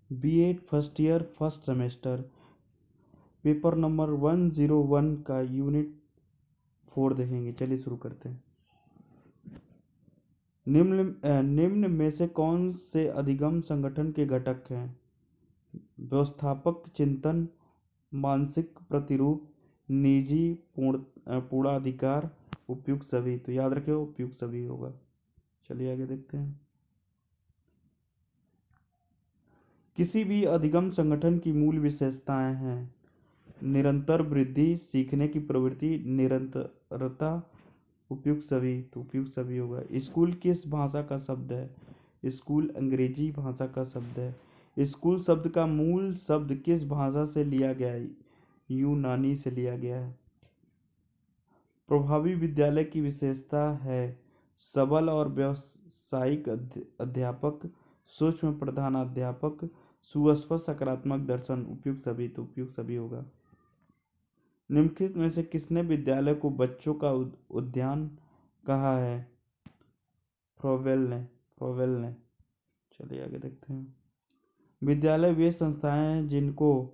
B.Ed first year first semester, paper number 101 का unit 4 देखेंगे। चलिए शुरू करते हैं। निम्न में से कौन से अधिगम संगठन के घटक हैं? व्यवस्थापक चिंतन, मानसिक प्रतिरूप, निजी पूर्णाधिकार, उपयुक्त सभी। तो याद रखिए उपयुक्त सभी होगा। चलिए आगे देखते हैं। किसी भी अधिगम संगठन की मूल विशेषताएं हैं: निरंतर वृद्धि, सीखने की प्रवृत्ति, निरंतरता, उपयुक्त सभी। तो उपयुक्त सभी होगा। स्कूल किस भाषा का शब्द है? स्कूल अंग्रेजी भाषा का शब्द है। स्कूल शब्द का मूल शब्द किस भाषा से लिया गया है? यूनानी से लिया गया है। प्रभावी विद्यालय की विशेषता है सबल और व्यावसायिक अध्यापक, सूक्ष्म प्रधानाध्यापक, सुस्पष्ट सकारात्मक दर्शन। उपयुक्त सभी। तो उपयुक्त सभी होगा। निम्नलिखित में से किसने विद्यालय को बच्चों का उद्यान कहा है? फ्रोवेल ने। चलिए आगे देखते हैं। विद्यालय वे संस्थाएं हैं जिनको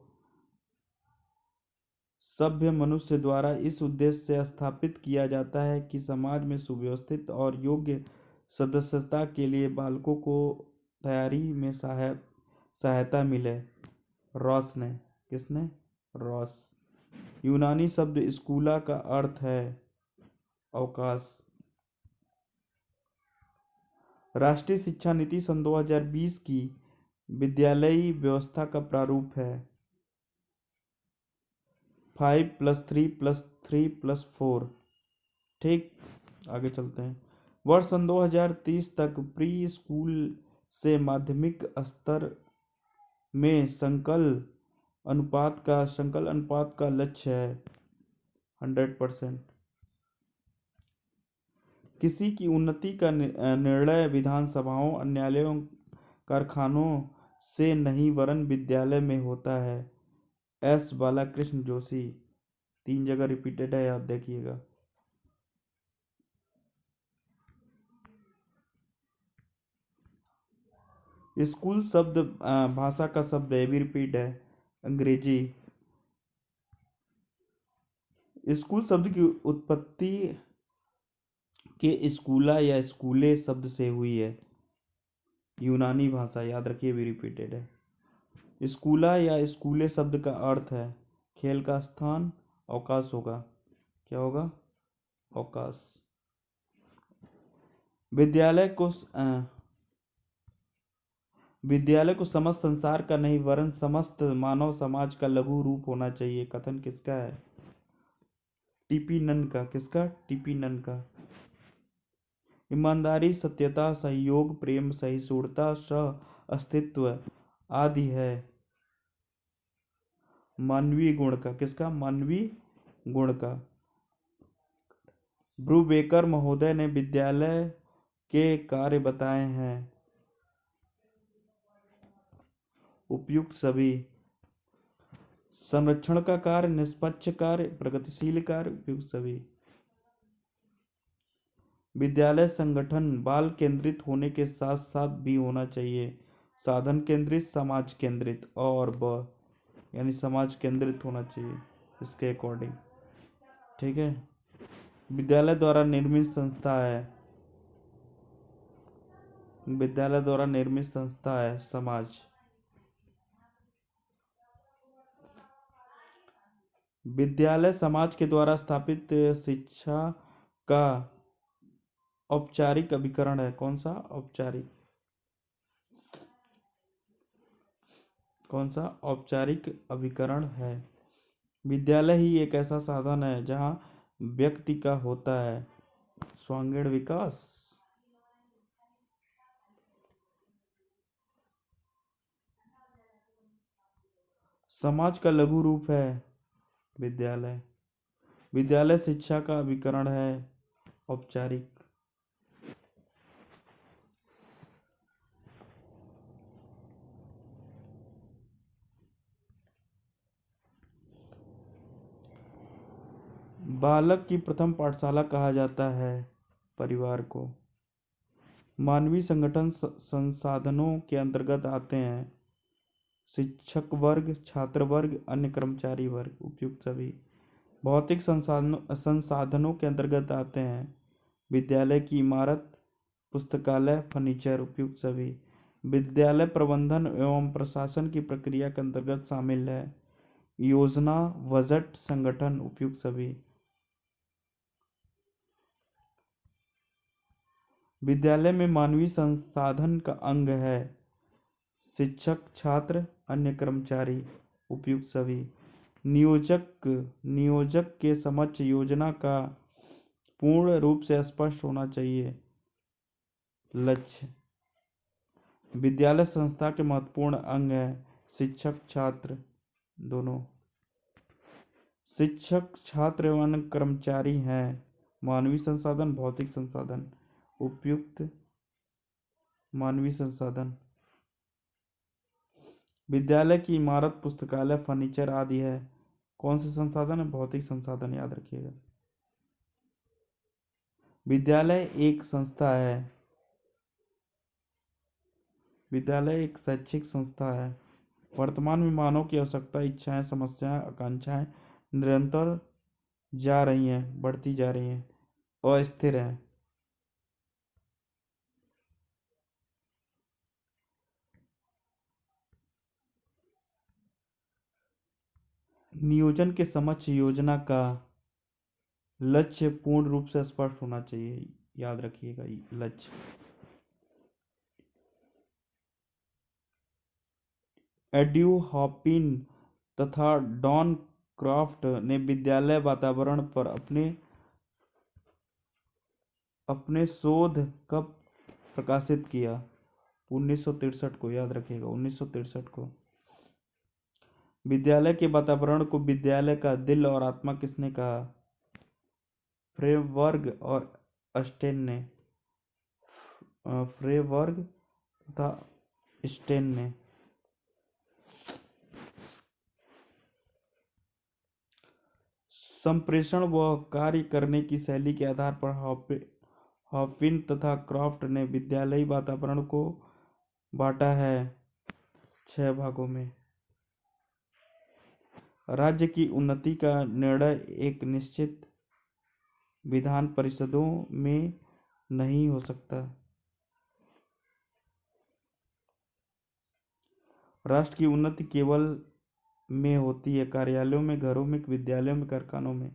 सभ्य मनुष्य द्वारा इस उद्देश्य से स्थापित किया जाता है कि समाज में सुव्यवस्थित और योग्य सदस्यता के लिए बालकों को तैयारी में सहायता मिले। रॉस ने। किसने? रॉस। यूनानी शब्द स्कूला का अर्थ है अवकाश। राष्ट्रीय शिक्षा नीति सन 2020 की विद्यालयी व्यवस्था का प्रारूप है 5+3+3+4। ठीक, आगे चलते हैं। वर्ष सन 2030 तक प्री स्कूल से माध्यमिक स्तर में संकल अनुपात का लक्ष्य है 100%। किसी की उन्नति का निर्णय विधानसभाओं, न्यायालयों, कारखानों से नहीं वरन विद्यालय में होता है। एस बालाकृष्ण जोशी। 3 जगह रिपीटेड है, याद देखिएगा। स्कूल शब्द भाषा का शब्द है, भी रिपीट है, अंग्रेजी। स्कूल शब्द की उत्पत्ति के स्कूला या स्कूले शब्द से हुई है, यूनानी भाषा। याद रखिए, भी रिपीटेड है। स्कूला या स्कूले शब्द का अर्थ है खेल का स्थान, अवकाश होगा। क्या होगा? अवकाश। विद्यालय को समस्त संसार का नहीं वरन समस्त मानव समाज का लघु रूप होना चाहिए। कथन किसका है? टीपी नन का। किसका? टीपी नन का। ईमानदारी, सत्यता, सहयोग, प्रेम, सहिष्णुता, सह अस्तित्व आदि है मानवीय गुण का। किसका? मानवीय गुण का। ब्रूबेकर महोदय ने विद्यालय के कार्य बताए हैं। उपयुक्त सभी। संरक्षण का कार्य, निष्पक्ष कार्य, प्रगतिशील कार्य। उपयुक्त सभी। विद्यालय संगठन बाल केंद्रित होने के साथ साथ भी होना चाहिए साधन केंद्रित, समाज केंद्रित और यानी समाज केंद्रित होना चाहिए इसके अकॉर्डिंग। ठीक है। विद्यालय द्वारा निर्मित संस्था है समाज। विद्यालय समाज के द्वारा स्थापित शिक्षा का औपचारिक अभिकरण है। कौन सा औपचारिक अभिकरण है? विद्यालय ही एक ऐसा साधन है जहां व्यक्ति का होता है सर्वांगीण विकास। समाज का लघु रूप है विद्यालय। विद्यालय शिक्षा का अभिकरण है औपचारिक। बालक की प्रथम पाठशाला कहा जाता है परिवार को। मानवीय संगठन संसाधनों के अंतर्गत आते हैं शिक्षक वर्ग, छात्र वर्ग, अन्य कर्मचारी वर्ग, उपयुक्त सभी। भौतिक संसाधनों के अंतर्गत आते हैं विद्यालय की इमारत, पुस्तकालय, फर्नीचर, उपयुक्त सभी। विद्यालय प्रबंधन एवं प्रशासन की प्रक्रिया के अंतर्गत शामिल है योजना, बजट, संगठन, उपयुक्त सभी। विद्यालय में मानवीय संसाधन का अंग है शिक्षक, छात्र, अन्य कर्मचारी, उपयुक्त सभी। नियोजक के समक्ष योजना का पूर्ण रूप से स्पष्ट होना चाहिए। लक्ष्य विद्यालय संस्था के महत्वपूर्ण अंग है शिक्षक, छात्र दोनों। शिक्षक, छात्र एवं अन्य कर्मचारी हैं मानवीय संसाधन, भौतिक संसाधन, उपयुक्त मानवीय संसाधन। विद्यालय की इमारत, पुस्तकालय, फर्नीचर आदि है कौन से संसाधन है? भौतिक संसाधन, याद रखिएगा। विद्यालय एक संस्था है। विद्यालय एक शैक्षिक संस्था है। वर्तमान में मानव की आवश्यकता, इच्छाएं, समस्याएं, आकांक्षाएं निरंतर जा रही हैं, बढ़ती जा रही हैं, अस्थिर है। नियोजन के समक्ष योजना का लक्ष्य पूर्ण रूप से स्पष्ट होना चाहिए, याद रखिएगा लक्ष्य। एड्यू हॉपिन तथा डॉन क्रॉफ्ट ने विद्यालय वातावरण पर अपने शोध कब प्रकाशित किया? 1963 को, याद रखिएगा 1963 को। विद्यालय के वातावरण को विद्यालय का दिल और आत्मा किसने कहा? फ्रेबर्ग और स्टेन ने। फ्रेबर्ग तथा स्टेन ने। संप्रेषण व कार्य करने की शैली के आधार पर हॉपिन तथा क्रॉफ्ट ने विद्यालयी वातावरण को बांटा है 6 भागों में। राज्य की उन्नति का निर्णय एक निश्चित विधान परिषदों में नहीं हो सकता। राष्ट्र की उन्नति केवल में होती है कार्यालयों में, घरों में, विद्यालयों में, कारखानों में,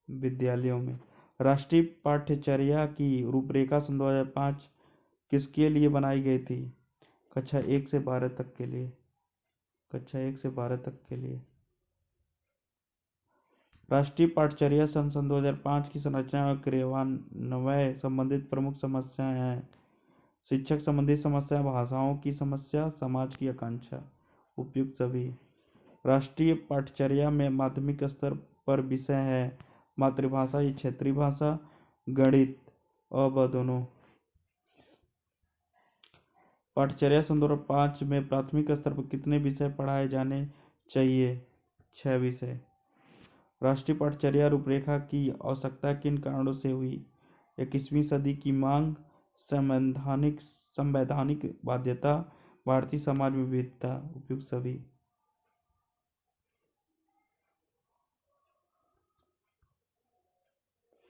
विद्यालयों में। राष्ट्रीय पाठ्यचर्या की रूपरेखा सन 2005 किसके लिए बनाई गई थी? कक्षा 1 से 12 तक के लिए। कक्षा 1 से 12 तक के लिए। राष्ट्रीय पाठ्यचर्या सन 2005 की संरचना और क्रियान्वयन संबंधित प्रमुख समस्याएं हैं शिक्षक संबंधी समस्या, भाषाओं की समस्या, समाज की आकांक्षा, उपयुक्त सभी। राष्ट्रीय पाठ्यचर्या में माध्यमिक स्तर पर विषय है मातृभाषा या क्षेत्रीय भाषा, गणित, ब दोनों। पाठ्यचर्या सन 2005 में प्राथमिक स्तर पर कितने विषय पढ़ाए जाने चाहिए? 6 विषय। राष्ट्रीय पाठ्यचर्या रूपरेखा की आवश्यकता किन कारणों से हुई? 21वीं सदी की मांग, संवैधानिक बाध्यता, भारतीय समाज में विविधता, उपयुक्त सभी।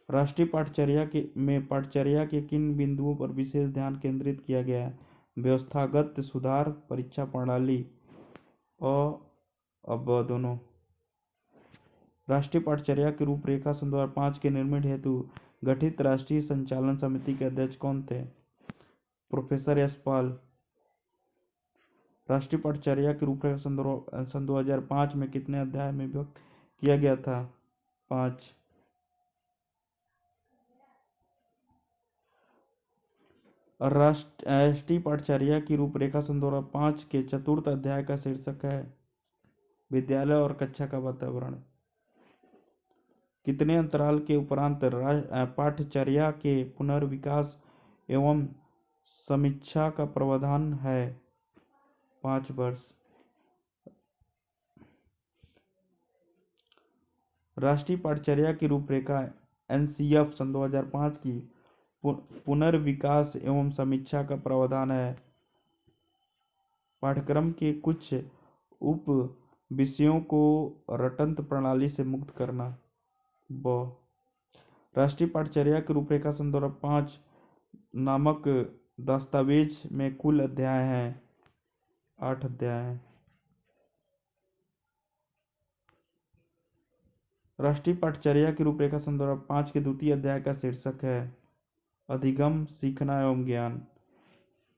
राष्ट्रीय पाठ्यचर्या के किन बिंदुओं पर विशेष ध्यान केंद्रित किया गया है? व्यवस्थागत सुधार, परीक्षा प्रणाली, अब दोनों। राष्ट्रीय पाठ्यचर्या की रूपरेखा सन 2005 के निर्माण हेतु गठित राष्ट्रीय संचालन समिति के अध्यक्ष कौन थे? प्रोफेसर यशपाल। राष्ट्रीय पाठ्यचर्या की रूपरेखा सन 2005 में कितने अध्याय में विभक्त किया गया था? 5। राष्ट्रीय पाठ्यचर्या की रूपरेखा सन 2005 के चतुर्थ अध्याय का शीर्षक है विद्यालय और कक्षा का वातावरण। कितने अंतराल के उपरांत पाठ्यचर्या के पुनर्विकास एवं समीक्षा का प्रावधान है? 5 वर्ष। राष्ट्रीय पाठ्यचर्या की रूपरेखा एनसीएफ सन 2005 की पुनर्विकास एवं समीक्षा का प्रावधान है पाठ्यक्रम के कुछ उप विषयों को रटंत प्रणाली से मुक्त करना। ब राष्ट्रीय पाठचर्या की रूपरेखा सन 2005 नामक दस्तावेज में कुल अध्याय हैं, 8 अध्याय हैं। राष्ट्रीय पाठचर्या की रूपरेखा सन 2005 के द्वितीय अध्याय का शीर्षक है अधिगम, सीखना एवं ज्ञान।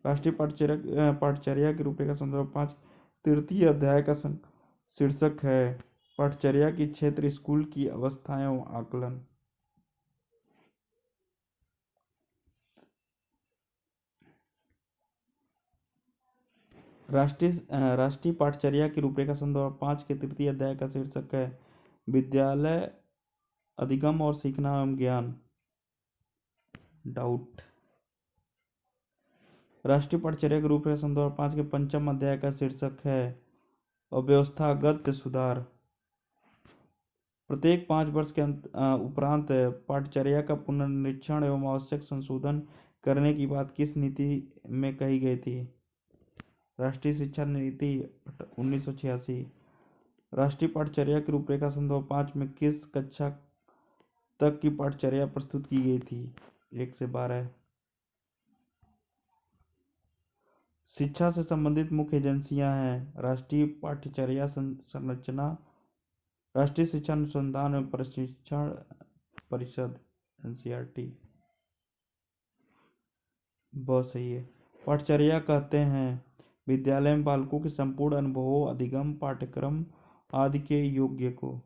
राष्ट्रीय पाठचर्या की रूपरेखा सन 2005 तृतीय अध्याय का शीर्षक है पाठचर्या की क्षेत्र, स्कूल की अवस्था एवं आकलन। राष्ट्रीय पाठचर्या की रूपरेखा सन 2005 के तृतीय अध्याय का शीर्षक है विद्यालय, अधिगम और सीखना एवं ज्ञान। डाउट। राष्ट्रीय पाठचर्या के रूपरेखा सन 2005 के पंचम अध्याय का शीर्षक है अव्यवस्थागत सुधार। प्रत्येक 5 वर्ष के उपरांत पाठचर्या का पुनर्निरीक्षण एवं आवश्यक संशोधन करने की बात किस नीति में कही गई थी? राष्ट्रीय शिक्षा नीति 1986। राष्ट्रीय पाठचर्या की रूपरेखा सन 2005 में किस कक्षा तक की पाठचर्या प्रस्तुत की गई थी? 1 से 12। शिक्षा से संबंधित मुख्य एजेंसियां हैं राष्ट्रीय पाठचर्या संरचना, राष्ट्रीय शिक्षा अनुसंधान एवं प्रशिक्षण परिषद NCERT। बहुत सही है। पाठचर्या कहते हैं विद्यालय में बालकों के संपूर्ण अनुभवों, अधिगम, पाठ्यक्रम आदि के योग्य को।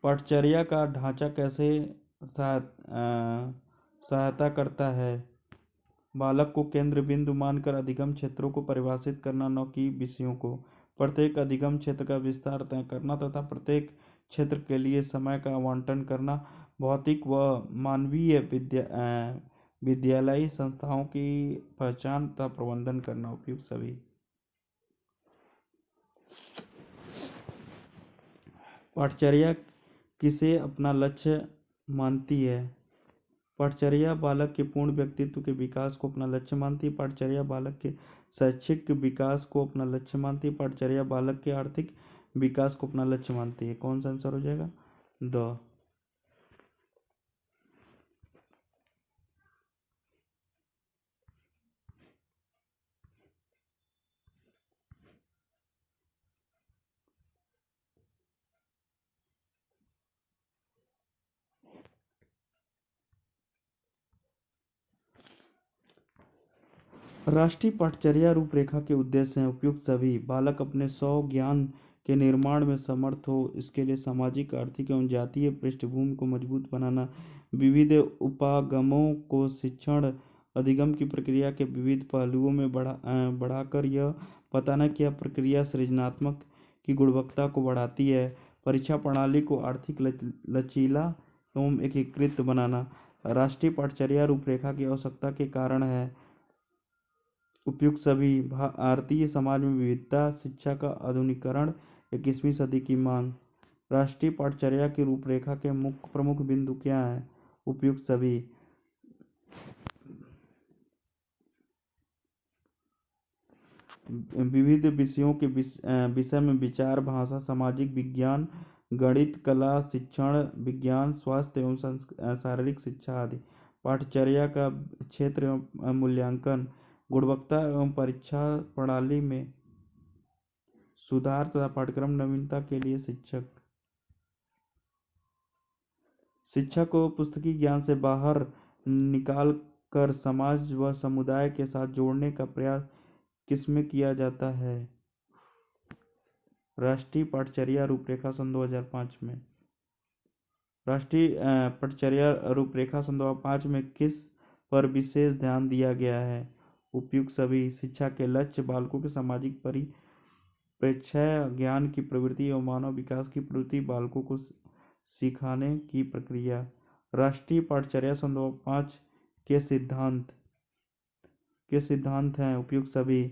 पाठचर्या का ढांचा कैसे सहायता करता है? बालक को केंद्र बिंदु मानकर अधिगम क्षेत्रों को परिभाषित करना, न कि विषयों को। प्रत्येक अधिगम क्षेत्र का विस्तार तय करना तथा प्रत्येक क्षेत्र के लिए समय का आवंटन करना। भौतिक व मानवीय विद्यालयी संस्थाओं की पहचान तथा प्रबंधन करना। उपयुक्त सभी। पाठचर्या किसे अपना लक्ष्य मानती है? पाठचर्या बालक के पूर्ण व्यक्तित्व के विकास को अपना लक्ष्य मानती है। पाठचर्या बालक के शैक्षिक विकास को अपना लक्ष्य मानती है। पाठचर्या बालक के आर्थिक विकास को अपना लक्ष्य मानती है। कौन सा आंसर हो जाएगा? द। राष्ट्रीय पाठचर्या रूपरेखा के उद्देश्य हैं उपयुक्त सभी। बालक अपने स्व ज्ञान के निर्माण में समर्थ हो, इसके लिए सामाजिक, आर्थिक एवं जातीय पृष्ठभूमि को मजबूत बनाना, विविध उपागमों को शिक्षण अधिगम की प्रक्रिया के विविध पहलुओं में बढ़ाकर यह बताना कि यह प्रक्रिया सृजनात्मक की गुणवत्ता को बढ़ाती है। परीक्षा प्रणाली को आर्थिक लचीला एवं एकीकृत बनाना राष्ट्रीय पाठचर्या रूपरेखा की आवश्यकता के कारण है। उपयुक्त सभी। भारतीय समाज में विविधता, शिक्षा का आधुनिकीकरण, 21वीं सदी की मांग। राष्ट्रीय पाठचर्या की रूपरेखा के प्रमुख बिंदु क्या हैं? उपयुक्त सभी। विविध विषयों के विषय में विचार, भाषा, सामाजिक विज्ञान, गणित, कला, शिक्षण विज्ञान, स्वास्थ्य एवं शारीरिक शिक्षा आदि। पाठचर्या का क्षेत्र एवं मूल्यांकन, गुणवत्ता एवं परीक्षा प्रणाली में सुधार तथा पाठ्यक्रम नवीनता के लिए शिक्षक को पुस्तकीय ज्ञान से बाहर निकाल कर समाज व समुदाय के साथ जोड़ने का प्रयास किसमें किया जाता है? राष्ट्रीय पाठचर्या रूपरेखा सन 2005 में। राष्ट्रीय पाठचर्या रूपरेखा सन 2005 में किस पर विशेष ध्यान दिया गया है? उपयुक्त सभी। शिक्षा के लक्ष्य, बालकों के सामाजिक परिप्रेक्ष्य, ज्ञान की प्रवृत्ति एवं मानव विकास की प्रवृत्ति, बालकों को सिखाने की प्रक्रिया। राष्ट्रीय पाठचर्या सन 2005 के सिद्धांत हैं। उपयुक्त सभी।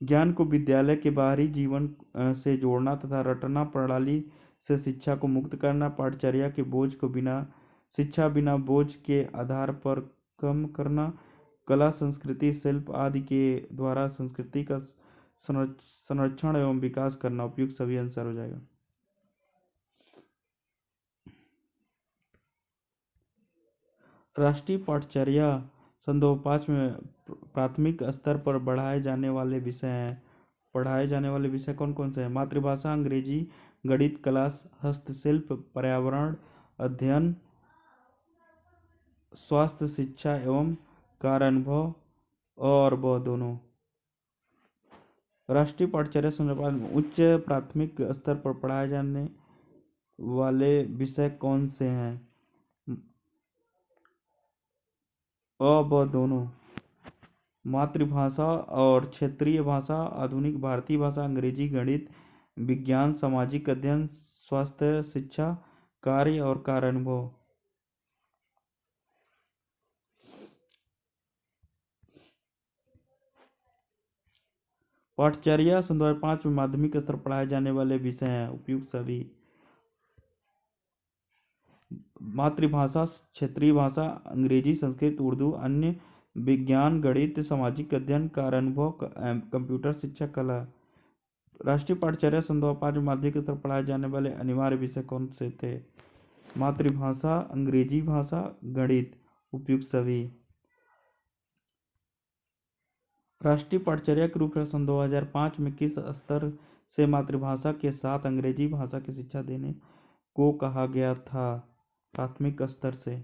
ज्ञान को विद्यालय के बाहरी जीवन से जोड़ना तथा रटना प्रणाली से शिक्षा को मुक्त करना, पाठचर्या के बोझ को बिना बोझ के आधार पर कम करना, कला संस्कृति शिल्प आदि के द्वारा संस्कृति का संरक्षण एवं विकास करना। उपयुक्त सभी आंसर हो जाएगा। राष्ट्रीय पाठचर्या सन 2005 में प्राथमिक स्तर पर पढ़ाए जाने वाले विषय कौन कौन से हैं? मातृभाषा, अंग्रेजी, गणित, कला, हस्तशिल्प, पर्यावरण अध्ययन, स्वास्थ्य शिक्षा एवं कार्यानुभव और वह दोनों। राष्ट्रीय पाठचर्या सन 2005 में उच्च प्राथमिक स्तर पर पढ़ाए जाने वाले विषय कौन से हैं? व दोनों। मातृभाषा और क्षेत्रीय भाषा, आधुनिक भारतीय भाषा, अंग्रेजी, गणित, विज्ञान, सामाजिक अध्ययन, स्वास्थ्य शिक्षा, कार्य और कार्यानुभव। पाठचर्या सन 2005 में माध्यमिक स्तर पर पढ़ाए जाने वाले विषय हैं। उपयुक्त सभी। मातृभाषा, क्षेत्रीय भाषा, अंग्रेजी, संस्कृत, उर्दू, अन्य, विज्ञान, गणित, सामाजिक अध्ययन, कार्यानुभव, कंप्यूटर शिक्षा, कला। राष्ट्रीय पाठचर्या सन 2005 में माध्यमिक स्तर पर पढ़ाए जाने वाले अनिवार्य विषय कौन से थे? मातृभाषा, अंग्रेजी भाषा, गणित। उपयुक्त सभी। राष्ट्रीय पाठचर्या के रूप में सन 2005 में किस स्तर से मातृभाषा के साथ अंग्रेजी भाषा की शिक्षा देने को कहा गया था? प्राथमिक स्तर से।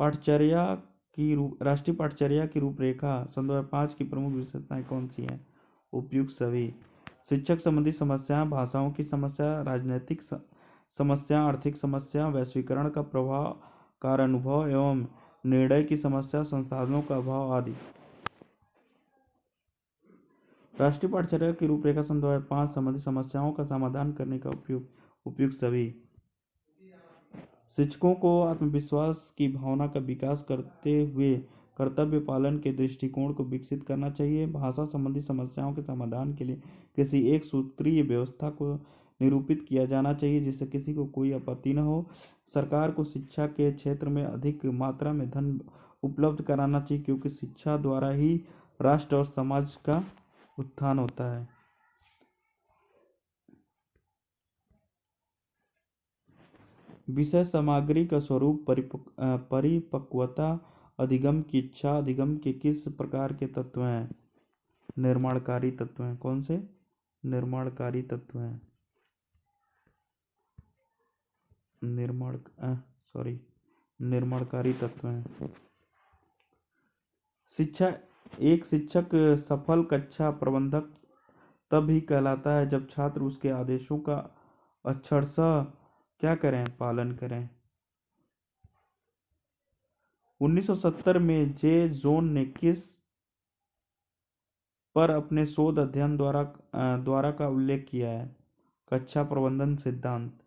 राष्ट्रीय पाठचर्या की रूपरेखा सन 2005 की प्रमुख विशेषताएं कौन सी हैं? उपयुक्त सभी। शिक्षक संबंधी समस्या, भाषाओं की समस्या, राजनीतिक समस्या, आर्थिक समस्या, वैश्वीकरण का प्रभाव, कार्यानुभव एवं निर्णय की समस्या, संसाधनों का अभाव आदि। राष्ट्रीय पाठचर्या की रूपरेखा सन 2005 संबंधी समस्याओं का समाधान करने का उपयुक्त सभी। शिक्षकों को आत्मविश्वास की भावना का विकास करते हुए कर्तव्य पालन के दृष्टिकोण को विकसित करना चाहिए। भाषा संबंधी समस्याओं के समाधान के लिए किसी एक सूत्रीय व्यवस्था को निरूपित किया जाना चाहिए जिससे किसी को कोई आपत्ति न हो। सरकार को शिक्षा के क्षेत्र में अधिक मात्रा में धन उपलब्ध कराना चाहिए क्योंकि शिक्षा द्वारा ही राष्ट्र और समाज का उत्थान होता है। विषय सामग्री का स्वरूप, परिपक्वता, अधिगम की इच्छा, अधिगम के किस प्रकार के तत्व हैं? निर्माणकारी तत्व हैं। कौन से? निर्माणकारी तत्व हैं। निर्माणकारी तत्व हैं। एक शिक्षक सफल कक्षा प्रबंधक तब ही कहलाता है जब छात्र उसके आदेशों का अक्षरशः क्या करें? पालन करें। 1970 में जे जोन ने किस पर अपने शोध अध्ययन द्वारा का उल्लेख किया है? कक्षा प्रबंधन सिद्धांत।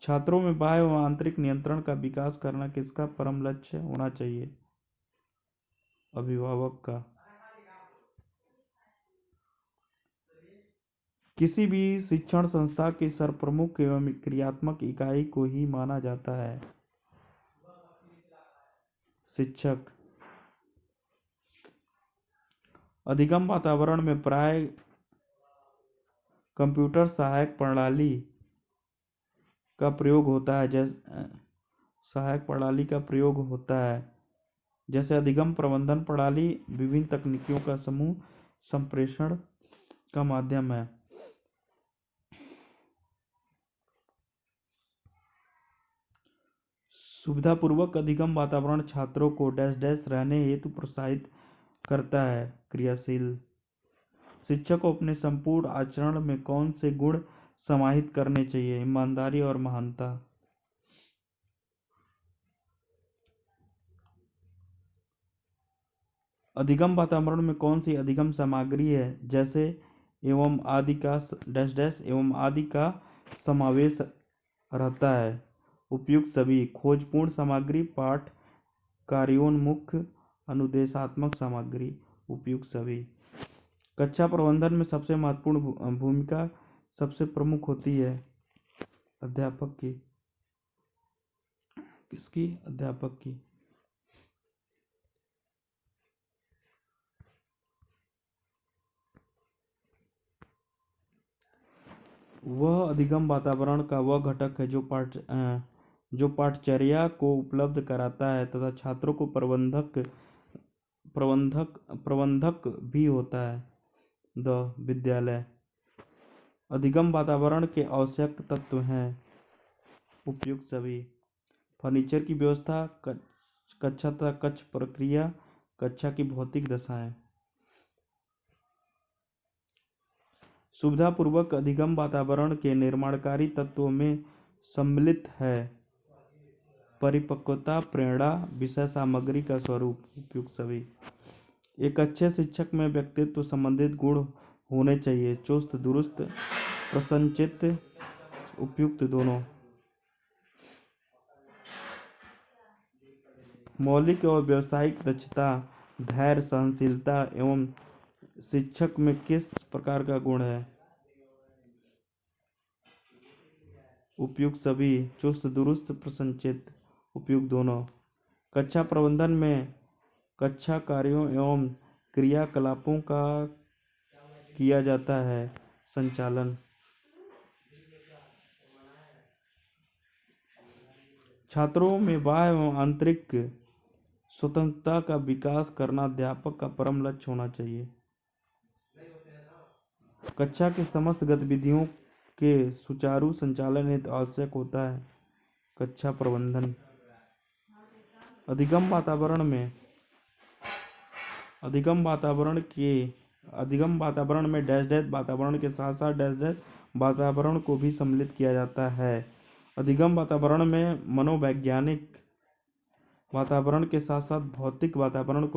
छात्रों में बाह्य व आंतरिक नियंत्रण का विकास करना किसका परम लक्ष्य होना चाहिए? अभिभावक का। किसी भी शिक्षण संस्था की सर्वप्रमुख एवं क्रियात्मक इकाई को ही माना जाता है? शिक्षक। अधिगम वातावरण में प्राय कंप्यूटर सहायक प्रणाली का प्रयोग होता है जैसे अधिगम प्रबंधन प्रणाली विभिन्न तकनीकों का समूह संप्रेषण का माध्यम है। सुविधापूर्वक अधिगम वातावरण छात्रों को रहने हेतु प्रोत्साहित करता है। क्रियाशील। शिक्षक को अपने संपूर्ण आचरण में कौन से गुण समाहित करने चाहिए? ईमानदारी और महानता। अधिगम वातावरण में कौन सी अधिगम सामग्री है जैसे एवं आदि का समावेश रहता है? उपयुक्त सभी। खोजपूर्ण सामग्री, पाठ, कार्योन्मुख, अनुदेशात्मक सामग्री। उपयुक्त सभी। कक्षा प्रबंधन में सबसे महत्वपूर्ण भूमिका सबसे प्रमुख होती है अध्यापक की। किसकी? अध्यापक की। वह अधिगम वातावरण का वह घटक है जो पाठचर्या को उपलब्ध कराता है तथा छात्रों को प्रबंधक भी होता है। द विद्यालय अधिगम वातावरण के आवश्यक तत्व हैं। उपयुक्त सभी। फर्नीचर की व्यवस्था, कक्षा तथा कक्ष प्रक्रिया, कक्षा की भौतिक दशाएं। सुविधापूर्वक अधिगम वातावरण के निर्माणकारी तत्वों में सम्मिलित है परिपक्वता, प्रेरणा, विषय सामग्री का स्वरूप। उपयुक्त सभी। एक अच्छे शिक्षक में व्यक्तित्व संबंधित गुण होने चाहिए। चुस्त दुरुस्त, प्रसन्नचित्त, उपयुक्त दोनों। मौलिक और व्यावसायिक दक्षता, धैर्य, सहनशीलता एवं शिक्षक में किस प्रकार का गुण है? उपयुक्त सभी। चुस्त दुरुस्त, प्रसन्नचित्त, उपयुक्त दोनों। कक्षा प्रबंधन में कक्षा कार्यों एवं क्रियाकलापों का किया जाता है संचालन। छात्रों में बाह्य एवं आंतरिक स्वतंत्रता का विकास करना अध्यापक का परम लक्ष्य होना चाहिए। कक्षा की समस्त गतिविधियों के सुचारू संचालन हेतु आवश्यक होता है कक्षा प्रबंधन। अधिगम वातावरण में डैश डैश वातावरण के साथ साथ डैश डैश वातावरण को भी सम्मिलित किया जाता है। अधिगम वातावरण में मनोवैज्ञानिक वातावरण के साथ साथ भौतिक वातावरण को